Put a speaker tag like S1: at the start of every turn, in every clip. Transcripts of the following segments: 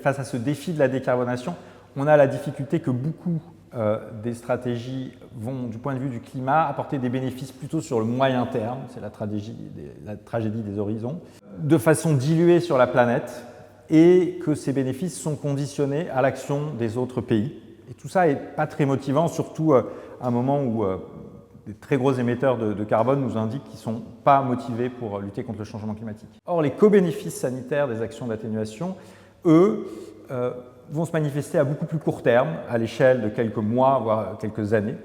S1: Face à ce défi de la décarbonation, on a la difficulté que beaucoup des stratégies vont, du point de vue du climat, apporter des bénéfices plutôt sur le moyen terme, c'est la tragédie des horizons, de façon diluée sur la planète, et que ces bénéfices sont conditionnés à l'action des autres pays. Et tout ça n'est pas très motivant, surtout à un moment où des très gros émetteurs de carbone nous indiquent qu'ils ne sont pas motivés pour lutter contre le changement climatique. Or, les co-bénéfices sanitaires des actions d'atténuation, eux, vont se manifester à beaucoup plus court terme, à l'échelle de quelques mois, voire quelques années.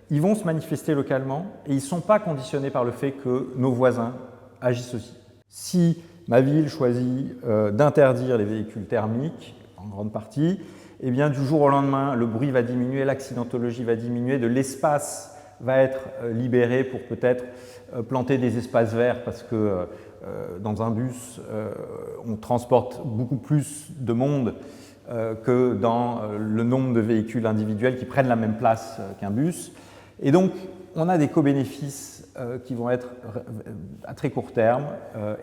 S1: Ils vont se manifester localement et ils ne sont pas conditionnés par le fait que nos voisins agissent aussi. Si ma ville choisit d'interdire les véhicules thermiques, en grande partie, eh bien, du jour au lendemain, le bruit va diminuer, l'accidentologie va diminuer, de l'espace va être libéré pour peut-être planter des espaces verts parce que dans un bus, on transporte beaucoup plus de monde que dans le nombre de véhicules individuels qui prennent la même place qu'un bus. Et donc, on a des co-bénéfices qui vont être à très court terme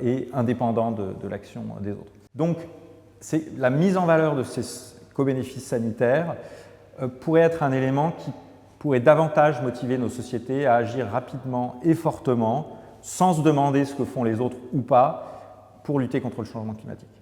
S1: et indépendants de l'action des autres. Donc, la mise en valeur de ces co-bénéfices sanitaires pourrait être un élément qui pourrait davantage motiver nos sociétés à agir rapidement et fortement, sans se demander ce que font les autres ou pas, pour lutter contre le changement climatique.